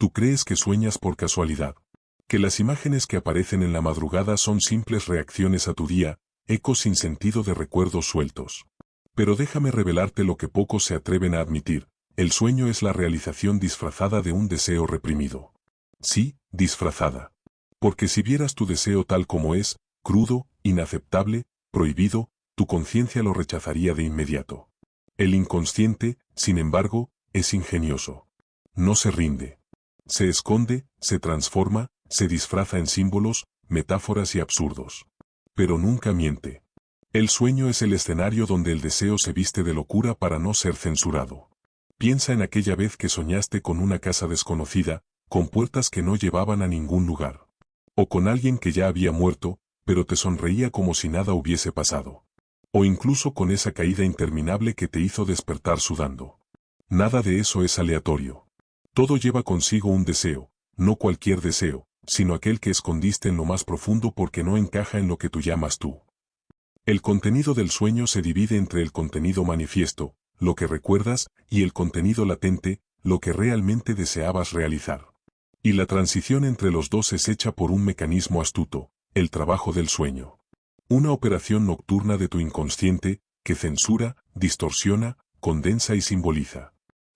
Tú crees que sueñas por casualidad, que las imágenes que aparecen en la madrugada son simples reacciones a tu día, ecos sin sentido de recuerdos sueltos. Pero déjame revelarte lo que pocos se atreven a admitir: el sueño es la realización disfrazada de un deseo reprimido. Sí, disfrazada. Porque si vieras tu deseo tal como es, crudo, inaceptable, prohibido, tu conciencia lo rechazaría de inmediato. El inconsciente, sin embargo, es ingenioso. No se rinde. Se esconde, se transforma, se disfraza en símbolos, metáforas y absurdos. Pero nunca miente. El sueño es el escenario donde el deseo se viste de locura para no ser censurado. Piensa en aquella vez que soñaste con una casa desconocida, con puertas que no llevaban a ningún lugar. O con alguien que ya había muerto, pero te sonreía como si nada hubiese pasado. O incluso con esa caída interminable que te hizo despertar sudando. Nada de eso es aleatorio. Todo lleva consigo un deseo, no cualquier deseo, sino aquel que escondiste en lo más profundo porque no encaja en lo que tú llamas tú. El contenido del sueño se divide entre el contenido manifiesto, lo que recuerdas, y el contenido latente, lo que realmente deseabas realizar. Y la transición entre los dos es hecha por un mecanismo astuto: el trabajo del sueño. Una operación nocturna de tu inconsciente, que censura, distorsiona, condensa y simboliza.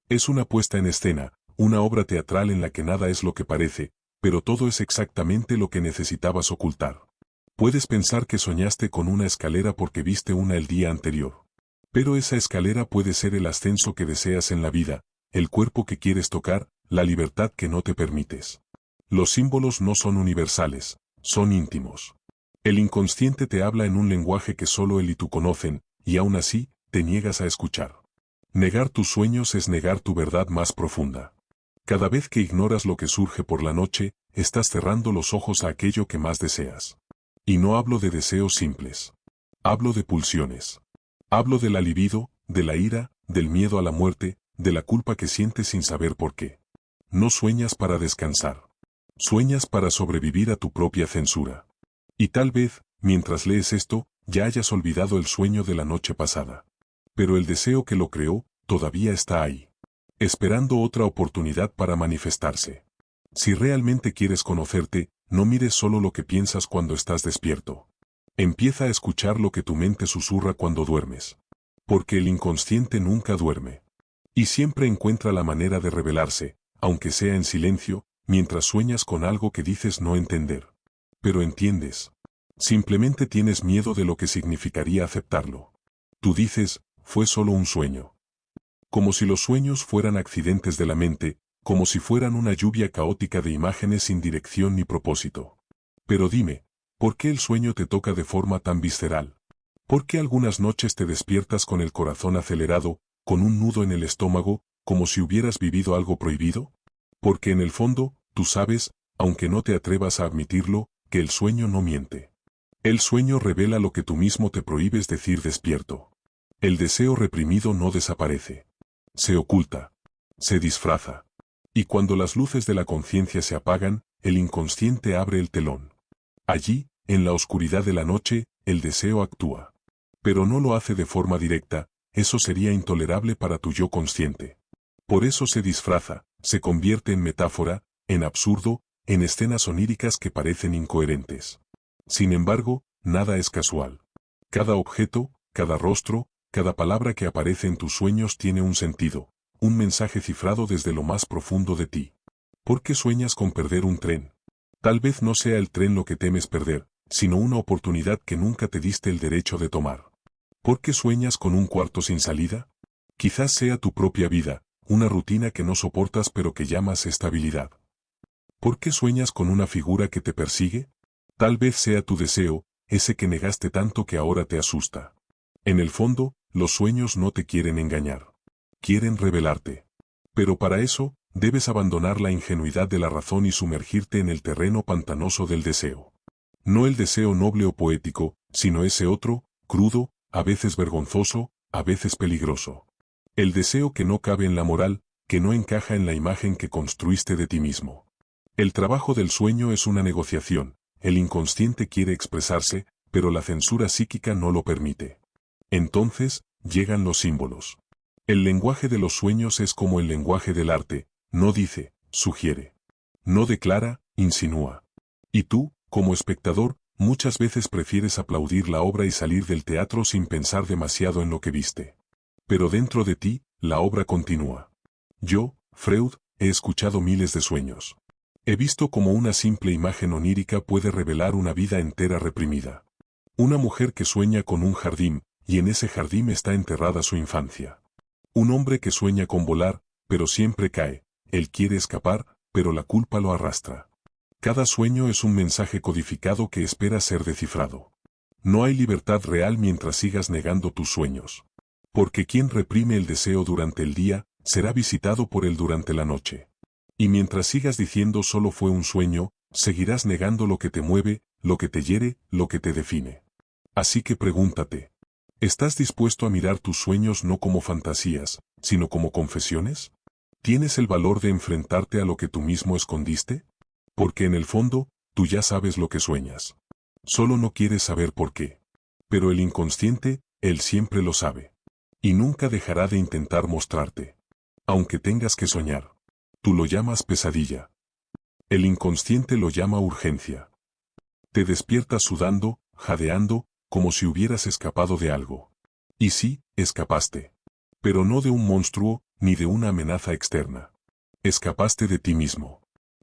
Es una puesta en escena, una obra teatral en la que nada es lo que parece, pero todo es exactamente lo que necesitabas ocultar. Puedes pensar que soñaste con una escalera porque viste una el día anterior. Pero esa escalera puede ser el ascenso que deseas en la vida, el cuerpo que quieres tocar, la libertad que no te permites. Los símbolos no son universales, son íntimos. El inconsciente te habla en un lenguaje que solo él y tú conocen, y aún así, te niegas a escuchar. Negar tus sueños es negar tu verdad más profunda. Cada vez que ignoras lo que surge por la noche, estás cerrando los ojos a aquello que más deseas. Y no hablo de deseos simples. Hablo de pulsiones. Hablo de la libido, de la ira, del miedo a la muerte, de la culpa que sientes sin saber por qué. No sueñas para descansar. Sueñas para sobrevivir a tu propia censura. Y tal vez, mientras lees esto, ya hayas olvidado el sueño de la noche pasada. Pero el deseo que lo creó, todavía está ahí, esperando otra oportunidad para manifestarse. Si realmente quieres conocerte, no mires solo lo que piensas cuando estás despierto. Empieza a escuchar lo que tu mente susurra cuando duermes. Porque el inconsciente nunca duerme. Y siempre encuentra la manera de revelarse, aunque sea en silencio, mientras sueñas con algo que dices no entender. Pero entiendes. Simplemente tienes miedo de lo que significaría aceptarlo. Tú dices: fue solo un sueño. Como si los sueños fueran accidentes de la mente, como si fueran una lluvia caótica de imágenes sin dirección ni propósito. Pero dime, ¿por qué el sueño te toca de forma tan visceral? ¿Por qué algunas noches te despiertas con el corazón acelerado, con un nudo en el estómago, como si hubieras vivido algo prohibido? Porque en el fondo, tú sabes, aunque no te atrevas a admitirlo, que el sueño no miente. El sueño revela lo que tú mismo te prohíbes decir despierto. El deseo reprimido no desaparece. Se oculta. Se disfraza. Y cuando las luces de la conciencia se apagan, el inconsciente abre el telón. Allí, en la oscuridad de la noche, el deseo actúa. Pero no lo hace de forma directa, eso sería intolerable para tu yo consciente. Por eso se disfraza, se convierte en metáfora, en absurdo, en escenas oníricas que parecen incoherentes. Sin embargo, nada es casual. Cada objeto, cada rostro, cada palabra que aparece en tus sueños tiene un sentido, un mensaje cifrado desde lo más profundo de ti. ¿Por qué sueñas con perder un tren? Tal vez no sea el tren lo que temes perder, sino una oportunidad que nunca te diste el derecho de tomar. ¿Por qué sueñas con un cuarto sin salida? Quizás sea tu propia vida, una rutina que no soportas pero que llamas estabilidad. ¿Por qué sueñas con una figura que te persigue? Tal vez sea tu deseo, ese que negaste tanto que ahora te asusta. En el fondo, los sueños no te quieren engañar. Quieren revelarte. Pero para eso, debes abandonar la ingenuidad de la razón y sumergirte en el terreno pantanoso del deseo. No el deseo noble o poético, sino ese otro, crudo, a veces vergonzoso, a veces peligroso. El deseo que no cabe en la moral, que no encaja en la imagen que construiste de ti mismo. El trabajo del sueño es una negociación. El inconsciente quiere expresarse, pero la censura psíquica no lo permite. Entonces, llegan los símbolos. El lenguaje de los sueños es como el lenguaje del arte, no dice, sugiere. No declara, insinúa. Y tú, como espectador, muchas veces prefieres aplaudir la obra y salir del teatro sin pensar demasiado en lo que viste. Pero dentro de ti, la obra continúa. Yo, Freud, he escuchado miles de sueños. He visto cómo una simple imagen onírica puede revelar una vida entera reprimida. Una mujer que sueña con un jardín, y en ese jardín está enterrada su infancia. Un hombre que sueña con volar, pero siempre cae. Él quiere escapar, pero la culpa lo arrastra. Cada sueño es un mensaje codificado que espera ser descifrado. No hay libertad real mientras sigas negando tus sueños. Porque quien reprime el deseo durante el día, será visitado por él durante la noche. Y mientras sigas diciendo solo fue un sueño, seguirás negando lo que te mueve, lo que te hiere, lo que te define. Así que pregúntate, ¿estás dispuesto a mirar tus sueños no como fantasías, sino como confesiones? ¿Tienes el valor de enfrentarte a lo que tú mismo escondiste? Porque en el fondo, tú ya sabes lo que sueñas. Solo no quieres saber por qué. Pero el inconsciente, él siempre lo sabe. Y nunca dejará de intentar mostrarte. Aunque tengas que soñar. Tú lo llamas pesadilla. El inconsciente lo llama urgencia. Te despiertas sudando, jadeando, como si hubieras escapado de algo. Y sí, escapaste. Pero no de un monstruo, ni de una amenaza externa. Escapaste de ti mismo.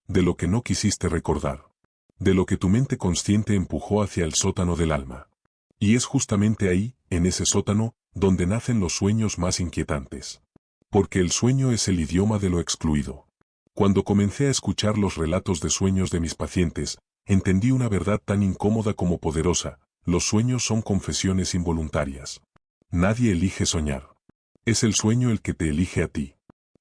De lo que no quisiste recordar. De lo que tu mente consciente empujó hacia el sótano del alma. Y es justamente ahí, en ese sótano, donde nacen los sueños más inquietantes. Porque el sueño es el idioma de lo excluido. Cuando comencé a escuchar los relatos de sueños de mis pacientes, entendí una verdad tan incómoda como poderosa: los sueños son confesiones involuntarias. Nadie elige soñar. Es el sueño el que te elige a ti.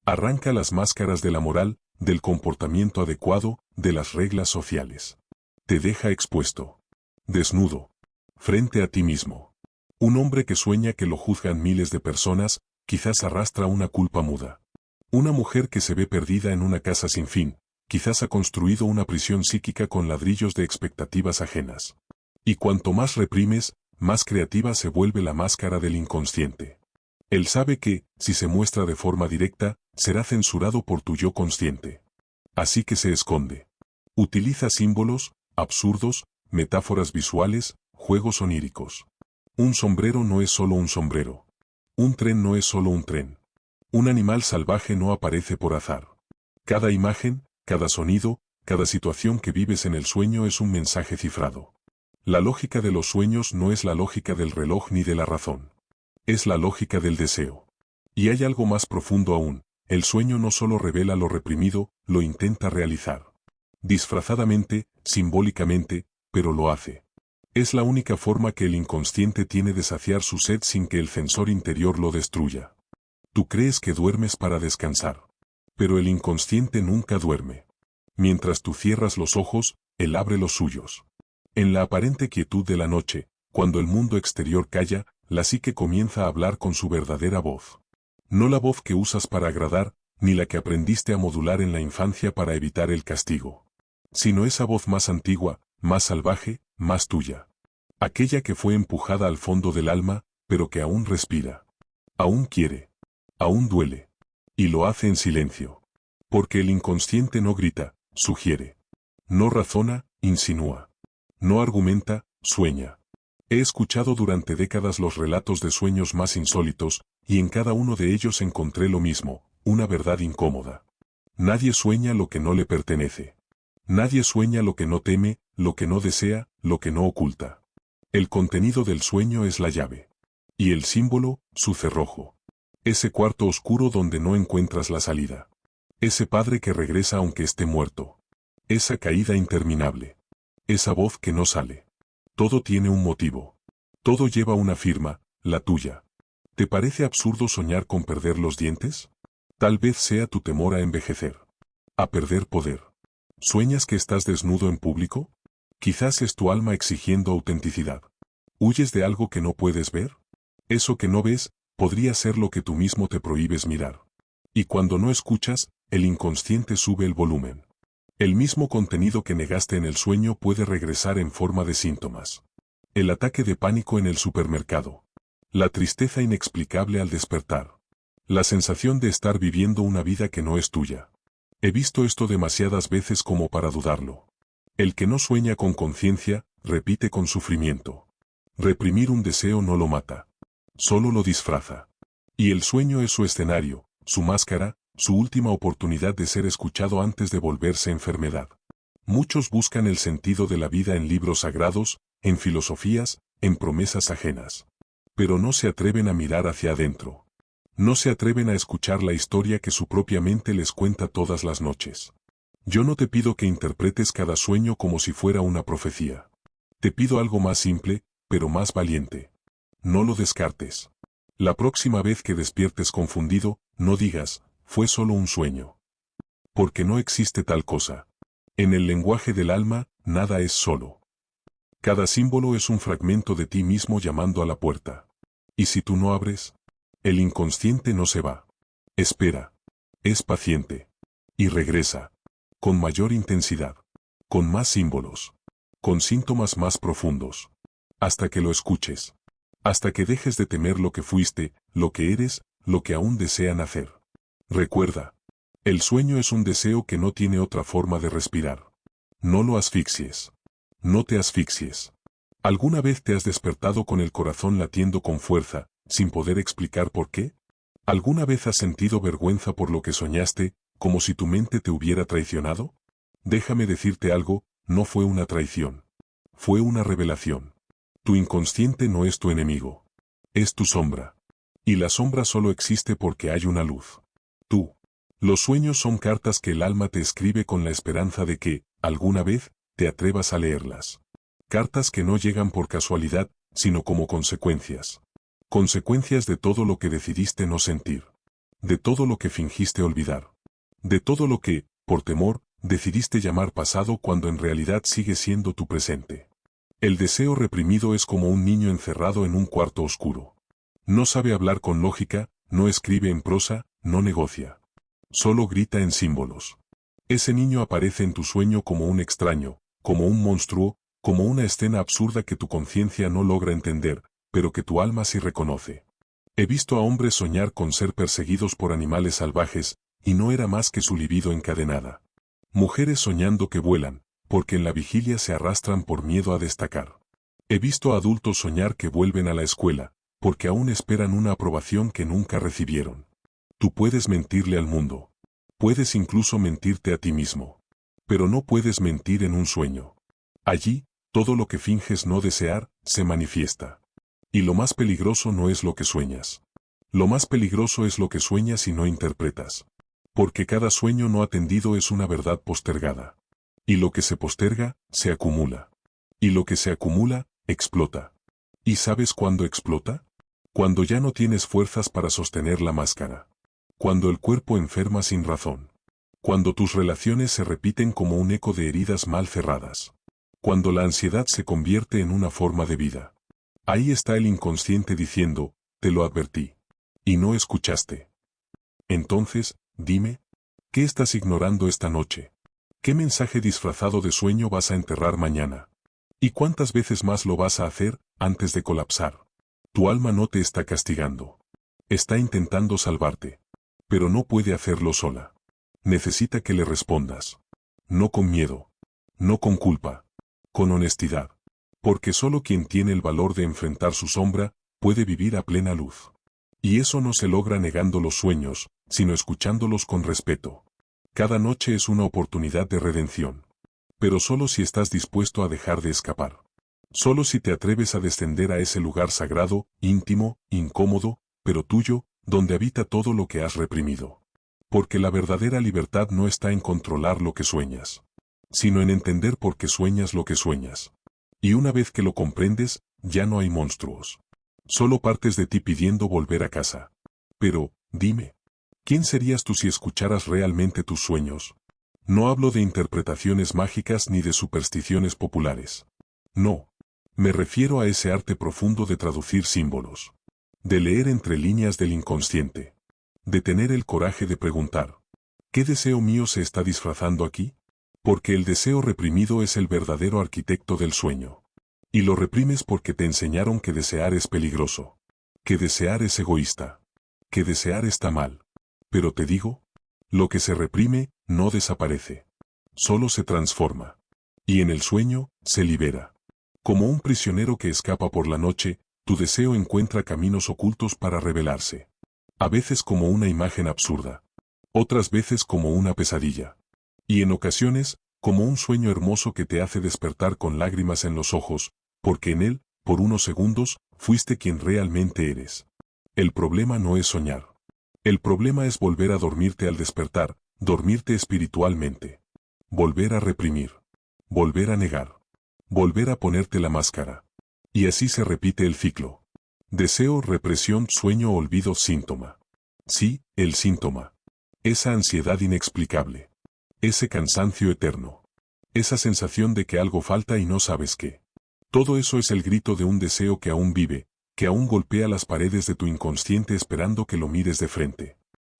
Arranca las máscaras de la moral, del comportamiento adecuado, de las reglas sociales. Te deja expuesto. Desnudo. Frente a ti mismo. Un hombre que sueña que lo juzgan miles de personas, quizás arrastra una culpa muda. Una mujer que se ve perdida en una casa sin fin, quizás ha construido una prisión psíquica con ladrillos de expectativas ajenas. Y cuanto más reprimes, más creativa se vuelve la máscara del inconsciente. Él sabe que, si se muestra de forma directa, será censurado por tu yo consciente. Así que se esconde. Utiliza símbolos, absurdos, metáforas visuales, juegos oníricos. Un sombrero no es solo un sombrero. Un tren no es solo un tren. Un animal salvaje no aparece por azar. Cada imagen, cada sonido, cada situación que vives en el sueño es un mensaje cifrado. La lógica de los sueños no es la lógica del reloj ni de la razón. Es la lógica del deseo. Y hay algo más profundo aún: el sueño no solo revela lo reprimido, lo intenta realizar. Disfrazadamente, simbólicamente, pero lo hace. Es la única forma que el inconsciente tiene de saciar su sed sin que el censor interior lo destruya. Tú crees que duermes para descansar. Pero el inconsciente nunca duerme. Mientras tú cierras los ojos, él abre los suyos. En la aparente quietud de la noche, cuando el mundo exterior calla, la psique comienza a hablar con su verdadera voz. No la voz que usas para agradar, ni la que aprendiste a modular en la infancia para evitar el castigo. Sino esa voz más antigua, más salvaje, más tuya. Aquella que fue empujada al fondo del alma, pero que aún respira. Aún quiere. Aún duele. Y lo hace en silencio. Porque el inconsciente no grita, sugiere. No razona, insinúa. No argumenta, sueña. He escuchado durante décadas los relatos de sueños más insólitos, y en cada uno de ellos encontré lo mismo: una verdad incómoda. Nadie sueña lo que no le pertenece. Nadie sueña lo que no teme, lo que no desea, lo que no oculta. El contenido del sueño es la llave. Y el símbolo, su cerrojo. Ese cuarto oscuro donde no encuentras la salida. Ese padre que regresa aunque esté muerto. Esa caída interminable. Esa voz que no sale. Todo tiene un motivo. Todo lleva una firma, la tuya. ¿Te parece absurdo soñar con perder los dientes? Tal vez sea tu temor a envejecer. A perder poder. ¿Sueñas que estás desnudo en público? Quizás es tu alma exigiendo autenticidad. ¿Huyes de algo que no puedes ver? Eso que no ves, podría ser lo que tú mismo te prohíbes mirar. Y cuando no escuchas, el inconsciente sube el volumen. El mismo contenido que negaste en el sueño puede regresar en forma de síntomas. El ataque de pánico en el supermercado. La tristeza inexplicable al despertar. La sensación de estar viviendo una vida que no es tuya. He visto esto demasiadas veces como para dudarlo. El que no sueña con conciencia, repite con sufrimiento. Reprimir un deseo no lo mata. Solo lo disfraza. Y el sueño es su escenario, su máscara, su última oportunidad de ser escuchado antes de volverse enfermedad. Muchos buscan el sentido de la vida en libros sagrados, en filosofías, en promesas ajenas. Pero no se atreven a mirar hacia adentro. No se atreven a escuchar la historia que su propia mente les cuenta todas las noches. Yo no te pido que interpretes cada sueño como si fuera una profecía. Te pido algo más simple, pero más valiente. No lo descartes. La próxima vez que despiertes confundido, no digas, fue solo un sueño. Porque no existe tal cosa. En el lenguaje del alma, nada es solo. Cada símbolo es un fragmento de ti mismo llamando a la puerta. Y si tú no abres, el inconsciente no se va. Espera. Es paciente. Y regresa. Con mayor intensidad. Con más símbolos. Con síntomas más profundos. Hasta que lo escuches. Hasta que dejes de temer lo que fuiste, lo que eres, lo que aún desean hacer. Recuerda. El sueño es un deseo que no tiene otra forma de respirar. No lo asfixies. No te asfixies. ¿Alguna vez te has despertado con el corazón latiendo con fuerza, sin poder explicar por qué? ¿Alguna vez has sentido vergüenza por lo que soñaste, como si tu mente te hubiera traicionado? Déjame decirte algo, no fue una traición. Fue una revelación. Tu inconsciente no es tu enemigo. Es tu sombra. Y la sombra solo existe porque hay una luz. Tú. Los sueños son cartas que el alma te escribe con la esperanza de que, alguna vez, te atrevas a leerlas. Cartas que no llegan por casualidad, sino como consecuencias. Consecuencias de todo lo que decidiste no sentir. De todo lo que fingiste olvidar. De todo lo que, por temor, decidiste llamar pasado cuando en realidad sigue siendo tu presente. El deseo reprimido es como un niño encerrado en un cuarto oscuro. No sabe hablar con lógica, no escribe en prosa, no negocia. Solo grita en símbolos. Ese niño aparece en tu sueño como un extraño, como un monstruo, como una escena absurda que tu conciencia no logra entender, pero que tu alma sí reconoce. He visto a hombres soñar con ser perseguidos por animales salvajes, y no era más que su libido encadenada. Mujeres soñando que vuelan, porque en la vigilia se arrastran por miedo a destacar. He visto a adultos soñar que vuelven a la escuela, porque aún esperan una aprobación que nunca recibieron. Tú puedes mentirle al mundo. Puedes incluso mentirte a ti mismo. Pero no puedes mentir en un sueño. Allí, todo lo que finges no desear, se manifiesta. Y lo más peligroso no es lo que sueñas. Lo más peligroso es lo que sueñas y no interpretas. Porque cada sueño no atendido es una verdad postergada. Y lo que se posterga, se acumula. Y lo que se acumula, explota. ¿Y sabes cuándo explota? Cuando ya no tienes fuerzas para sostener la máscara. Cuando el cuerpo enferma sin razón. Cuando tus relaciones se repiten como un eco de heridas mal cerradas. Cuando la ansiedad se convierte en una forma de vida. Ahí está el inconsciente diciendo, te lo advertí. Y no escuchaste. Entonces, dime, ¿qué estás ignorando esta noche? ¿Qué mensaje disfrazado de sueño vas a enterrar mañana? ¿Y cuántas veces más lo vas a hacer, antes de colapsar? Tu alma no te está castigando. Está intentando salvarte. Pero no puede hacerlo sola. Necesita que le respondas. No con miedo. No con culpa. Con honestidad. Porque solo quien tiene el valor de enfrentar su sombra, puede vivir a plena luz. Y eso no se logra negando los sueños, sino escuchándolos con respeto. Cada noche es una oportunidad de redención. Pero solo si estás dispuesto a dejar de escapar. Solo si te atreves a descender a ese lugar sagrado, íntimo, incómodo, pero tuyo, donde habita todo lo que has reprimido. Porque la verdadera libertad no está en controlar lo que sueñas, sino en entender por qué sueñas lo que sueñas. Y una vez que lo comprendes, ya no hay monstruos. Solo partes de ti pidiendo volver a casa. Pero, dime, ¿quién serías tú si escucharas realmente tus sueños? No hablo de interpretaciones mágicas ni de supersticiones populares. No. Me refiero a ese arte profundo de traducir símbolos. De leer entre líneas del inconsciente. De tener el coraje de preguntar. ¿Qué deseo mío se está disfrazando aquí? Porque el deseo reprimido es el verdadero arquitecto del sueño. Y lo reprimes porque te enseñaron que desear es peligroso. Que desear es egoísta. Que desear está mal. Pero te digo, Lo que se reprime, no desaparece. Solo se transforma. Y en el sueño, se libera. Como un prisionero que escapa por la noche, tu deseo encuentra caminos ocultos para revelarse. A veces como una imagen absurda. Otras veces como una pesadilla. Y en ocasiones, como un sueño hermoso que te hace despertar con lágrimas en los ojos, porque en él, por unos segundos, fuiste quien realmente eres. El problema no es soñar. El problema es volver a dormirte al despertar, dormirte espiritualmente. Volver a reprimir. Volver a negar. Volver a ponerte la máscara. Y así se repite el ciclo. Deseo, represión, sueño, olvido, síntoma. Sí, el síntoma. Esa ansiedad inexplicable. Ese cansancio eterno. Esa sensación de que algo falta y no sabes qué. Todo eso es el grito de un deseo que aún vive, que aún golpea las paredes de tu inconsciente esperando que lo mires de frente.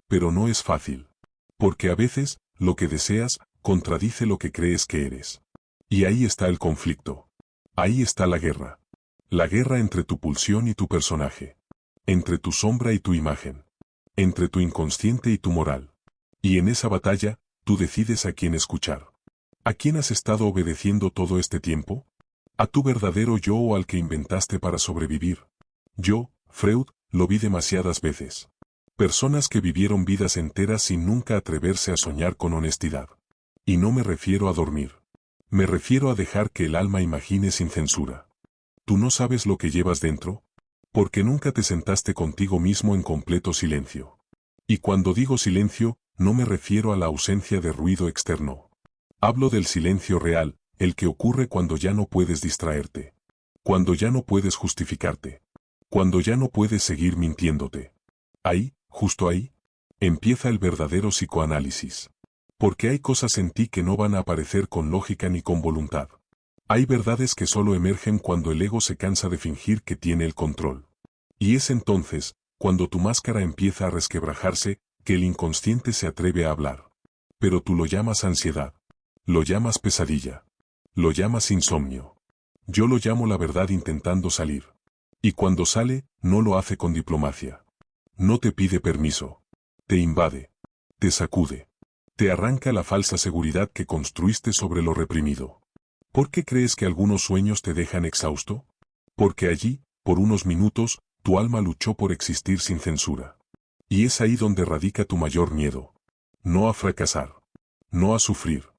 Pero no es fácil. Porque a veces, lo que deseas, contradice lo que crees que eres. Y ahí está el conflicto. Ahí está la guerra. La guerra entre tu pulsión y tu personaje. Entre tu sombra y tu imagen. Entre tu inconsciente y tu moral. Y en esa batalla, tú decides a quién escuchar. ¿A quién has estado obedeciendo todo este tiempo? ¿A tu verdadero yo o al que inventaste para sobrevivir? Yo, Freud, lo vi demasiadas veces. Personas que vivieron vidas enteras sin nunca atreverse a soñar con honestidad. Y no me refiero a dormir. Me refiero a dejar que el alma imagine sin censura. ¿Tú no sabes lo que llevas dentro? Porque nunca te sentaste contigo mismo en completo silencio. Y cuando digo silencio, no me refiero a la ausencia de ruido externo. Hablo del silencio real, el que ocurre cuando ya no puedes distraerte. Cuando ya no puedes justificarte. Cuando ya no puedes seguir mintiéndote. Ahí, justo ahí, empieza el verdadero psicoanálisis. Porque hay cosas en ti que no van a aparecer con lógica ni con voluntad. Hay verdades que solo emergen cuando el ego se cansa de fingir que tiene el control. Y es entonces, cuando tu máscara empieza a resquebrajarse, que el inconsciente se atreve a hablar. Pero tú lo llamas ansiedad. Lo llamas pesadilla. Lo llamas insomnio. Yo lo llamo la verdad intentando salir. Y cuando sale, no lo hace con diplomacia. No te pide permiso. Te invade. Te sacude. Te arranca la falsa seguridad que construiste sobre lo reprimido. ¿Por qué crees que algunos sueños te dejan exhausto? Porque allí, por unos minutos, tu alma luchó por existir sin censura. Y es ahí donde radica tu mayor miedo. No a fracasar. No a sufrir.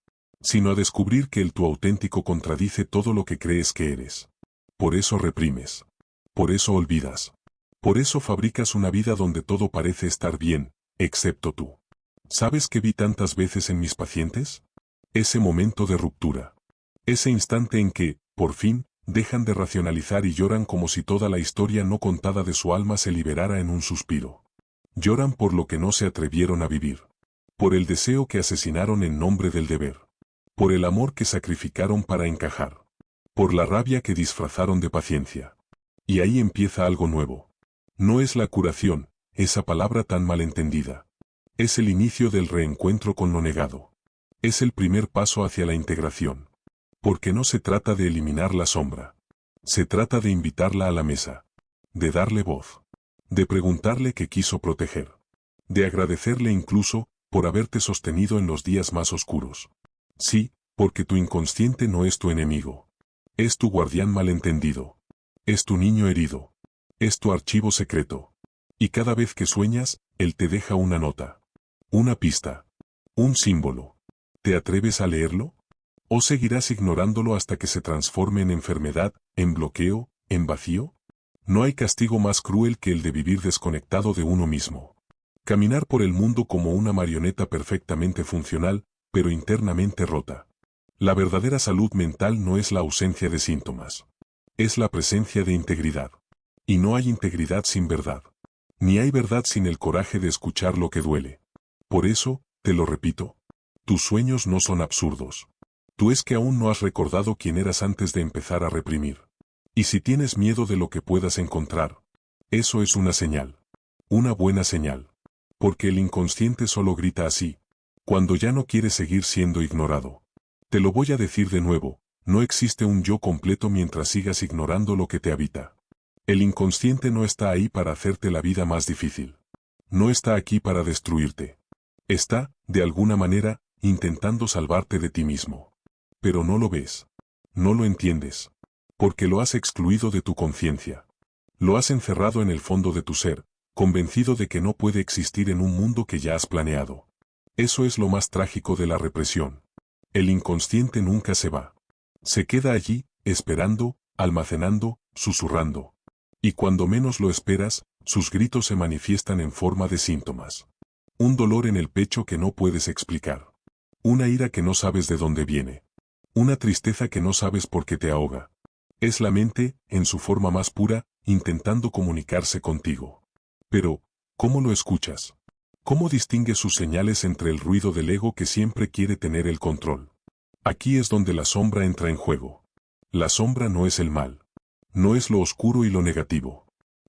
Sino a descubrir que el tu auténtico contradice todo lo que crees que eres. Por eso reprimes. Por eso olvidas. Por eso fabricas una vida donde todo parece estar bien, excepto tú. ¿Sabes qué vi tantas veces en mis pacientes? Ese momento de ruptura. Ese instante en que, por fin, dejan de racionalizar y lloran como si toda la historia no contada de su alma se liberara en un suspiro. Lloran por lo que no se atrevieron a vivir. Por el deseo que asesinaron en nombre del deber. Por el amor que sacrificaron para encajar. Por la rabia que disfrazaron de paciencia. Y ahí empieza algo nuevo. No es la curación, esa palabra tan malentendida. Es el inicio del reencuentro con lo negado. Es el primer paso hacia la integración. Porque no se trata de eliminar la sombra. Se trata de invitarla a la mesa. De darle voz. De preguntarle qué quiso proteger. De agradecerle incluso, por haberte sostenido en los días más oscuros. Sí, porque tu inconsciente no es tu enemigo. Es tu guardián malentendido. Es tu niño herido. Es tu archivo secreto. Y cada vez que sueñas, él te deja una nota. Una pista. Un símbolo. ¿Te atreves a leerlo? ¿O seguirás ignorándolo hasta que se transforme en enfermedad, en bloqueo, en vacío? No hay castigo más cruel que el de vivir desconectado de uno mismo. Caminar por el mundo como una marioneta perfectamente funcional, pero internamente rota. La verdadera salud mental no es la ausencia de síntomas. Es la presencia de integridad. Y no hay integridad sin verdad. Ni hay verdad sin el coraje de escuchar lo que duele. Por eso, te lo repito, tus sueños no son absurdos. Tú es que aún no has recordado quién eras antes de empezar a reprimir. Y si tienes miedo de lo que puedas encontrar, eso es una señal. Una buena señal. Porque el inconsciente solo grita así, cuando ya no quiere seguir siendo ignorado. Te lo voy a decir de nuevo, no existe un yo completo mientras sigas ignorando lo que te habita. El inconsciente no está ahí para hacerte la vida más difícil. No está aquí para destruirte. Está, de alguna manera, intentando salvarte de ti mismo. Pero no lo ves. No lo entiendes. Porque lo has excluido de tu conciencia. Lo has encerrado en el fondo de tu ser, convencido de que no puede existir en un mundo que ya has planeado. Eso es lo más trágico de la represión. El inconsciente nunca se va. Se queda allí, esperando, almacenando, susurrando. Y cuando menos lo esperas, sus gritos se manifiestan en forma de síntomas. Un dolor en el pecho que no puedes explicar. Una ira que no sabes de dónde viene. Una tristeza que no sabes por qué te ahoga. Es la mente, en su forma más pura, intentando comunicarse contigo. Pero, ¿cómo lo escuchas? ¿Cómo distingues sus señales entre el ruido del ego que siempre quiere tener el control? Aquí es donde la sombra entra en juego. La sombra no es el mal. No es lo oscuro y lo negativo.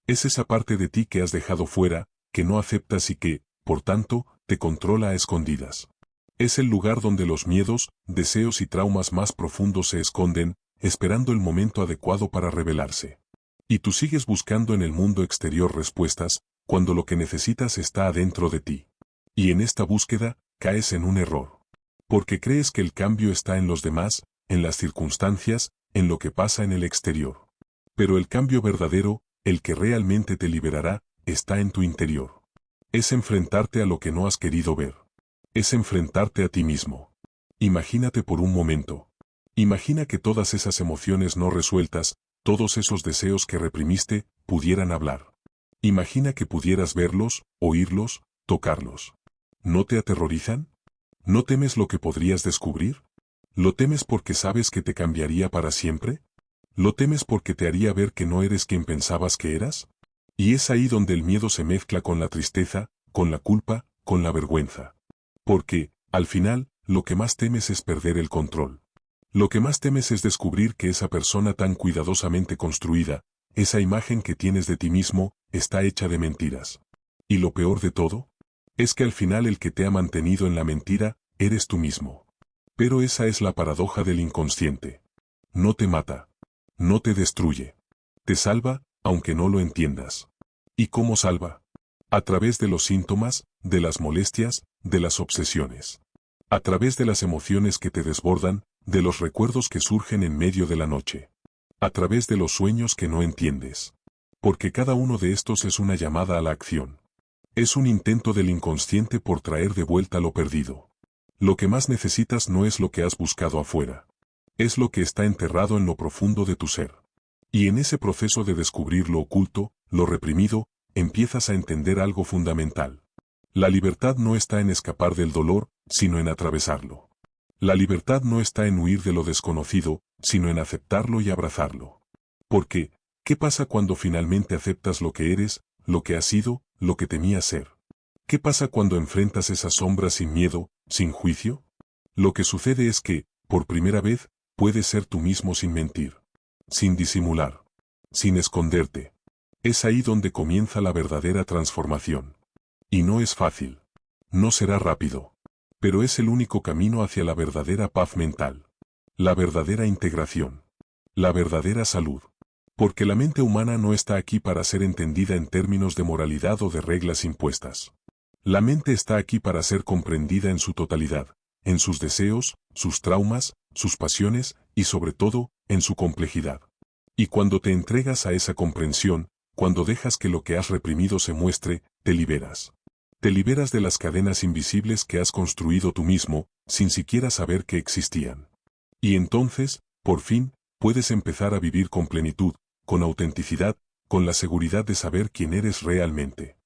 Es esa parte de ti que has dejado fuera, que no aceptas y que, por tanto, te controla a escondidas. Es el lugar donde los miedos, deseos y traumas más profundos se esconden, esperando el momento adecuado para revelarse. Y tú sigues buscando en el mundo exterior respuestas, cuando lo que necesitas está adentro de ti. Y en esta búsqueda, caes en un error. Porque crees que el cambio está en los demás, en las circunstancias, en lo que pasa en el exterior. Pero el cambio verdadero, el que realmente te liberará, está en tu interior. Es enfrentarte a lo que no has querido ver. Es enfrentarte a ti mismo. Imagínate por un momento. Imagina que todas esas emociones no resueltas, todos esos deseos que reprimiste, pudieran hablar. Imagina que pudieras verlos, oírlos, tocarlos. ¿No te aterrorizan? ¿No temes lo que podrías descubrir? ¿Lo temes porque sabes que te cambiaría para siempre? ¿Lo temes porque te haría ver que no eres quien pensabas que eras? Y es ahí donde el miedo se mezcla con la tristeza, con la culpa, con la vergüenza. Porque, al final, lo que más temes es perder el control. Lo que más temes es descubrir que esa persona tan cuidadosamente construida, esa imagen que tienes de ti mismo, está hecha de mentiras. Y lo peor de todo, es que al final el que te ha mantenido en la mentira, eres tú mismo. Pero esa es la paradoja del inconsciente. No te mata. No te destruye. Te salva, aunque no lo entiendas. ¿Y cómo salva? A través de los síntomas, de las molestias, de las obsesiones. A través de las emociones que te desbordan, de los recuerdos que surgen en medio de la noche. A través de los sueños que no entiendes. Porque cada uno de estos es una llamada a la acción. Es un intento del inconsciente por traer de vuelta lo perdido. Lo que más necesitas no es lo que has buscado afuera. Es lo que está enterrado en lo profundo de tu ser. Y en ese proceso de descubrir lo oculto, lo reprimido, empiezas a entender algo fundamental. La libertad no está en escapar del dolor, sino en atravesarlo. La libertad no está en huir de lo desconocido, sino en aceptarlo y abrazarlo. Porque, ¿qué pasa cuando finalmente aceptas lo que eres, lo que has sido, lo que temías ser? ¿Qué pasa cuando enfrentas esas sombras sin miedo, sin juicio? Lo que sucede es que, por primera vez, puedes ser tú mismo sin mentir. Sin disimular. Sin esconderte. Es ahí donde comienza la verdadera transformación. Y no es fácil. No será rápido. Pero es el único camino hacia la verdadera paz mental. La verdadera integración. La verdadera salud. Porque la mente humana no está aquí para ser entendida en términos de moralidad o de reglas impuestas. La mente está aquí para ser comprendida en su totalidad, en sus deseos, sus traumas, sus pasiones y sobre todo, en su complejidad. Y cuando te entregas a esa comprensión, cuando dejas que lo que has reprimido se muestre, te liberas. Te liberas de las cadenas invisibles que has construido tú mismo, sin siquiera saber que existían. Y entonces, por fin, puedes empezar a vivir con plenitud, con autenticidad, con la seguridad de saber quién eres realmente.